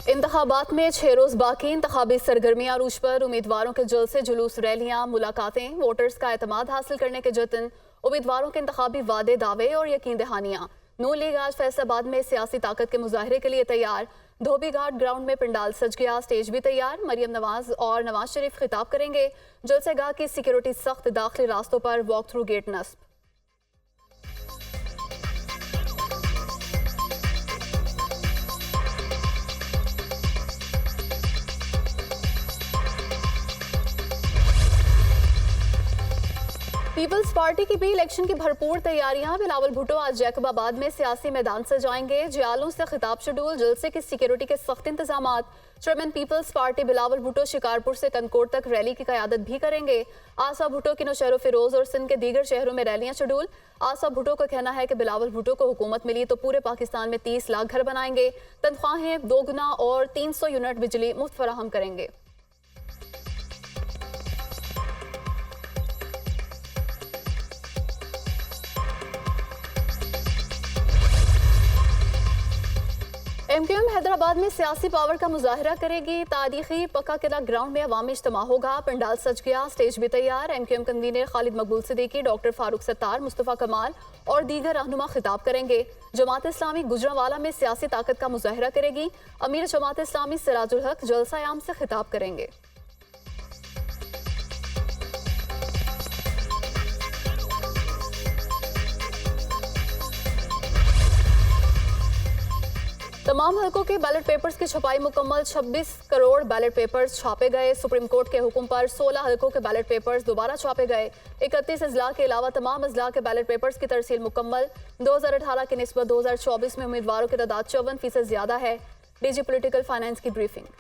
इंतखाबात में 6 रोज बाकी, इंतखाबी सरगर्मियां अरूज पर। उम्मीदवारों के जलसे, जुलूस, रैलियां, मुलाकातें, वोटर्स का एतमाद हासिल करने के जतन, उम्मीदवारों के इंतखाबी वादे, दावे और यकीन दहानियां। नून लीग आज फैसलाबाद में सियासी ताकत के मुजाहरे के लिए तैयार। धोबी घाट ग्राउंड में पंडाल सज गया, स्टेज भी तैयार। मरियम नवाज और नवाज शरीफ खिताब करेंगे। जलसेगाह की सिक्योरिटी सख्त, दाखिली रास्तों पर वॉक थ्रू गेट नस्ब। पीपल्स पार्टी की भी इलेक्शन की भरपूर तैयारियां। बिलावल भुट्टो आज जैकबाबाद में सियासी मैदान से जाएंगे। जियालों से खिताब शेड्यूल, जलसे की सिक्योरिटी के सख्त इंतजाम। चेयरमैन पीपल्स पार्टी बिलावल भुट्टो शिकारपुर से कनकोट तक रैली की क़यादत भी करेंगे। आसा भुट्टो की नौशहरो फिरोज और सिंध के दीगर शहरों में रैलियां शेड्यूल। आसा भुट्टो का कहना है कि बिलावल भुट्टो को हुकूमत मिली तो पूरे पाकिस्तान में 30 लाख घर बनाएंगे, तनख्वाहें दोगुना और 300 यूनिट बिजली मुफ्त फराहम करेंगे। एमक्यूएम हैदराबाद में सियासी पावर का मुजाहरा करेगी। तारीखी पक्का किला ग्राउंड में अवामी इज्तिमा होगा। पंडाल सज गया, स्टेज भी तैयार। एमक्यूएम कन्वीनर खालिद मकबूल सिद्दीकी, डॉक्टर फारूक सत्तार, मुस्तफ़ा कमाल और दीगर रहनुमा खिताब करेंगे। जमात इस्लामी गुजरांवाला में सियासी ताकत का मुजाहरा करेगी। अमीर जमात इस्लामी सिराजुल हक जलसा आम से खिताब करेंगे। तमाम हलकों के बैलेट पेपर्स की छपाई मुकम्मल। 26 करोड़ बैलेट पेपर्स छापे गए। सुप्रीम कोर्ट के हुक्म पर 16 हलकों के बैलेट पेपर्स दोबारा छापे गए। 31 अजला के अलावा तमाम अजला के बैलेट पेपर्स की तरसील मुकम्मल। 2018 की निस्बत 2024 में उम्मीदवारों की तादाद 54% ज्यादा है। डीजी पॉलिटिकल फाइनेंस की ब्रीफिंग।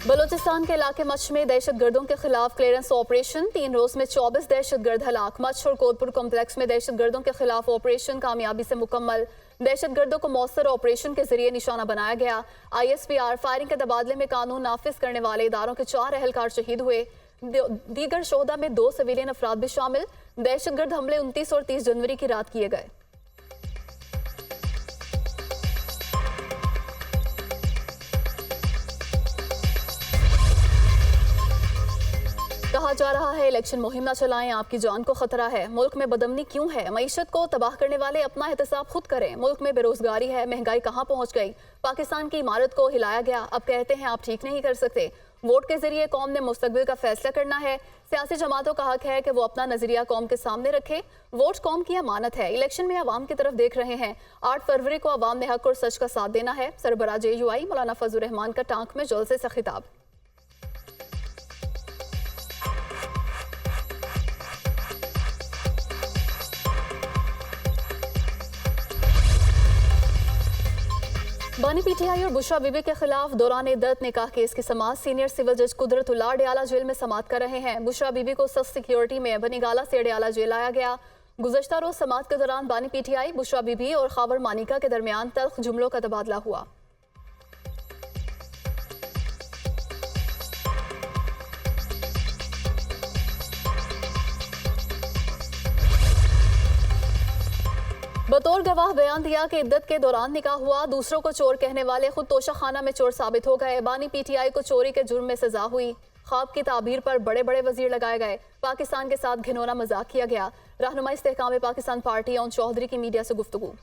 बलोचिस्तान के इलाके मच में दहशतगर्दों के खिलाफ क्लियरेंस ऑपरेशन। 3 रोज में 24 दहशतगर्द हलाक। मच और कोतपुर कॉम्प्लेक्स में दहशतगर्दों के खिलाफ ऑपरेशन कामयाबी से मुकम्मल। दहशतगर्दों को मौसर ऑपरेशन के जरिए निशाना बनाया गया। ISPR फायरिंग के तबादले में कानून नाफिज करने वाले इदारों के 4 अहलकार शहीद हुए। दीगर शोहदा में 2 सिविलियन अफराद भी शामिल। दहशतगर्द हमले 29 और 30 जनवरी की रात किए गए। कहा जा रहा है इलेक्शन मुहिम न चलाएं, आपकी जान को खतरा है। मुल्क में बदमनी क्यों है? मईशत को तबाह करने वाले अपना एहतसाब खुद करें। मुल्क में बेरोजगारी है, महंगाई कहाँ पहुँच गई? पाकिस्तान की इमारत को हिलाया गया, अब कहते हैं आप ठीक नहीं कर सकते। वोट के जरिए कौम ने मुस्तकबिल का फैसला करना है। सियासी जमातों का हक है कि वो अपना नजरिया कौम के सामने रखे। वोट कौम की अमानत है। इलेक्शन में अवाम की तरफ देख रहे हैं। 8 फरवरी को अवाम ने हक और सच का साथ देना है। सरबराह JUI मौलाना फजल रहमान का टांक में जलसे से खिताब। बानी PTI और बुशरा बीबी के खिलाफ दौरान इद्दत निकाह केस की समाअत। सीनियर सिविल जज कुदरतुल्लाह अडियाला जेल में समाअत कर रहे हैं। बुशरा बीबी को सख्त सिक्योरिटी में बनीगाला से अडियाला जेल लाया गया। गुज़श्ता रोज समाअत के दौरान बानी PTI, बुशरा बीबी और खावर मानिका के दरमियान तल्ख जुमलों का तबादला हुआ। बतौर गवाह बयान दिया कि इद्दत के दौरान निकाह हुआ। दूसरों को चोर कहने वाले खुद तोशा खाना में चोर साबित हो गए। बानी PTI को चोरी के जुर्म में सजा हुई। ख्वाब की ताबीर पर बड़े बड़े वजीर लगाए गए। पाकिस्तान के साथ घिनौना मजाक किया गया। रहनुमा इस्तेहकाम पाकिस्तान पार्टी ओन चौधरी की मीडिया से गुफ्तगू।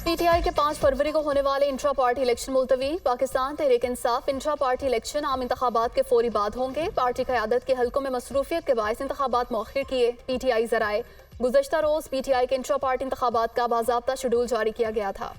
PTI के 5 फरवरी को होने वाले intra party election मुलतवी। Pakistan Tehreek Insaf intra party election आम इंतखाबात के फौरी बाद होंगे। पार्टी क़यादत के हलकों में मसरूफियत के बायस इंतखाबात मौखिर किए। PTI जराए गुज़श्ता रोज PTI के इंट्रा पार्टी इंतखाबात का बाज़ाब्ता शेड्यूल जारी किया गया था।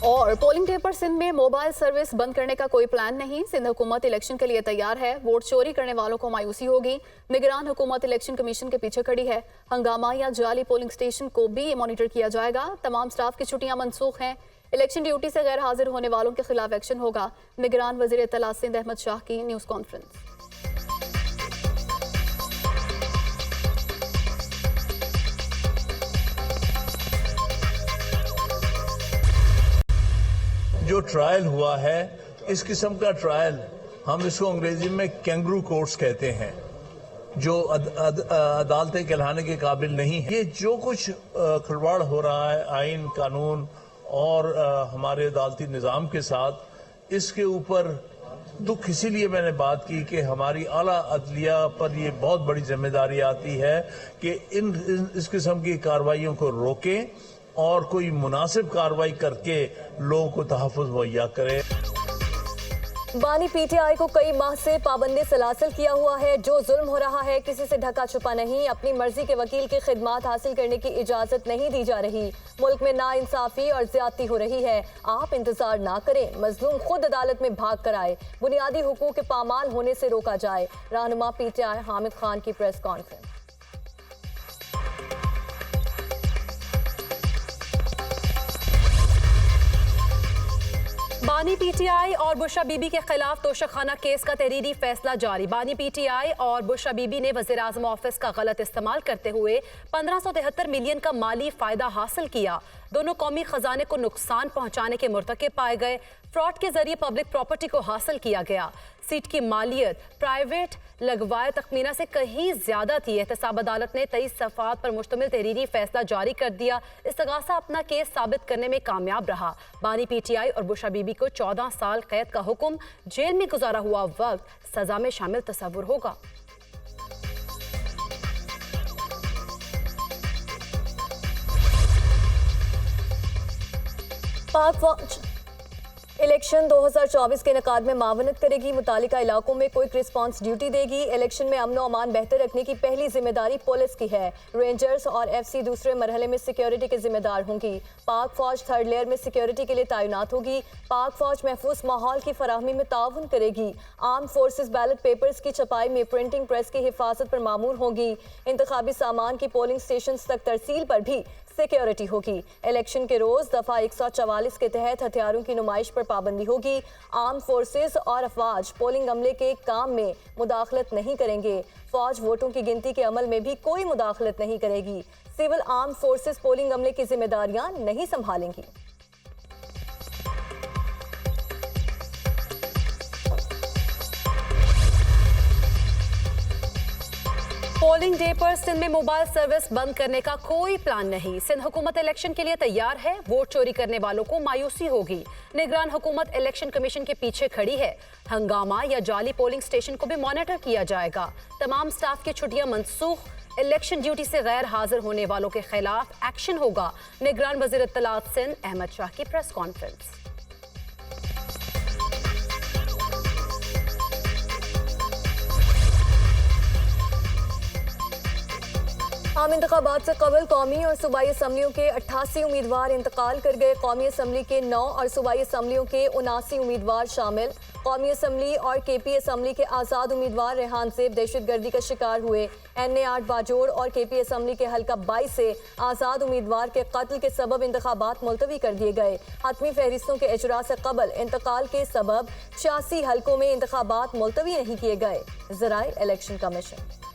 और पोलिंग डे पर सिंध में मोबाइल सर्विस बंद करने का कोई प्लान नहीं। सिंध हुकूमत इलेक्शन के लिए तैयार है। वोट चोरी करने वालों को मायूसी होगी। निगरान हुकूमत इलेक्शन कमीशन के पीछे खड़ी है। हंगामा या जाली पोलिंग स्टेशन को भी मॉनिटर किया जाएगा। तमाम स्टाफ की छुट्टियां मनसूख हैं। इलेक्शन ड्यूटी से गैर हाजिर होने वालों के खिलाफ एक्शन होगा। निगरान वजीर इत्तलात सिंध अहमद शाह की न्यूज़ कॉन्फ्रेंस। जो ट्रायल हुआ है, इस किस्म का ट्रायल हम इसको अंग्रेजी में कैंगरू कोर्ट्स कहते हैं, जो अदालतें कहलाने के काबिल नहीं है। ये जो कुछ खिलवाड़ हो रहा है आइन, कानून और हमारे अदालती निज़ाम के साथ, इसके ऊपर दुख इसीलिए मैंने बात की कि हमारी आला अदलिया पर ये बहुत बड़ी जिम्मेदारी आती है कि इस किस्म की कार्रवाइयों को रोकें और कोई मुनासिब कार्रवाई करके लोगों को तहफ़्फ़ुज़ मुहैया करें। बानी पीटीआई को कई माह से पाबंदी सलासिल किया हुआ है। जो जुल्म हो रहा है किसी से ढका छुपा नहीं। अपनी मर्जी के वकील की खिदमात हासिल करने की इजाजत नहीं दी जा रही। मुल्क में नाइंसाफी और ज्यादती हो रही है। आप इंतजार ना करें, मजलूम खुद अदालत में भाग कर आए। बुनियादी हुकूक के पामाल होने से रोका जाए। रहनुमा पीटीआई हामिद खान की प्रेस कॉन्फ्रेंस। बानी पीटीआई और बुशरा बीबी के खिलाफ तोशाखाना केस का तहरीरी फैसला जारी। बानी पीटीआई और बुशरा बीबी ने वज़ीर आज़म ऑफिस का गलत इस्तेमाल करते हुए 1573 मिलियन का माली फायदा हासिल किया। दोनों कौमी खजाने को नुकसान पहुंचाने के मुर्तकिब पाए गए। फ्रॉड के जरिए पब्लिक प्रॉपर्टी को हासिल किया गया। सीट की मालियत प्राइवेट लगवाए तखमीना से कहीं ज्यादा थी। एहतसाब अदालत ने 23 सफ़ात पर मुश्तमिल तहरीरी फैसला जारी कर दिया। इस्तगासा अपना केस साबित करने में कामयाब रहा। बानी पीटीआई और बुशरा बीबी को 14 साल कैद का हुक्म। जेल में गुजारा हुआ वक्त सजा में शामिल तस्वुर होगा। पाक फौज इलेक्शन 2024 के इनेकाद में मावनत करेगी। मुतालिका इलाकों में क्विक रिस्पांस ड्यूटी देगी। इलेक्शन में अमन अमान बेहतर रखने की पहली जिम्मेदारी पुलिस की है। रेंजर्स और एफसी दूसरे मरहले में सिक्योरिटी के जिम्मेदार होंगी। पाक फौज थर्ड लेयर में सिक्योरिटी के लिए तैनात होगी। पाक फौज महफूज माहौल की फराहमी में ताउन करेगी। आर्म फोर्सेस बैलेट पेपर्स की छपाई में प्रिंटिंग प्रेस की हिफाजत पर मामूर होगी। इंतखाबी सामान की पोलिंग स्टेशन तक तरसील पर भी सिक्योरिटी होगी। इलेक्शन के रोज दफा 144 के तहत हथियारों की नुमाइश पर पाबंदी होगी। आर्म फोर्सेस और अफवाज पोलिंग अमले के काम में मुदाखलत नहीं करेंगे। फौज वोटों की गिनती के अमल में भी कोई मुदाखलत नहीं करेगी। सिविल आर्म फोर्सेस पोलिंग अमले की जिम्मेदारियां नहीं संभालेंगी। पोलिंग डे पर सिंध में मोबाइल सर्विस बंद करने का कोई प्लान नहीं। सिंध हुकूमत इलेक्शन के लिए तैयार है। वोट चोरी करने वालों को मायूसी होगी। निगरान हुकूमत इलेक्शन कमीशन के पीछे खड़ी है। हंगामा या जाली पोलिंग स्टेशन को भी मॉनिटर किया जाएगा। तमाम स्टाफ की छुट्टियां मनसूख। इलेक्शन ड्यूटी से गैर हाजिर होने वालों के खिलाफ एक्शन होगा। निगरान वजीर इत्तलात सिंध अहमद शाह की प्रेस कॉन्फ्रेंस। आम इंतखाबात से कबल कौमी और सूबाई असम्बलियों के 88 उम्मीदवार इंतकाल कर गए। कौमी असम्बली के 9 और सूबाई असम्बलियों के 79 उम्मीदवार शामिल। कौमी असम्बली और केपी असम्बली के आज़ाद उम्मीदवार रेहान सेब दहशतगर्दी का शिकार हुए। NA 8 बाजोड़ और केपी असम्बली के हल्का 22 से आज़ाद उम्मीदवार के कत्ल के सबब इंतखाबात मुलतवी कर दिए गए। हतमी फहरिस्तों के इजरा से कबल इंतकाल के सबब 86 हल्कों में इंतखाबात मुलतवी नहीं किए गए। ज़राए इलेक्शन कमीशन।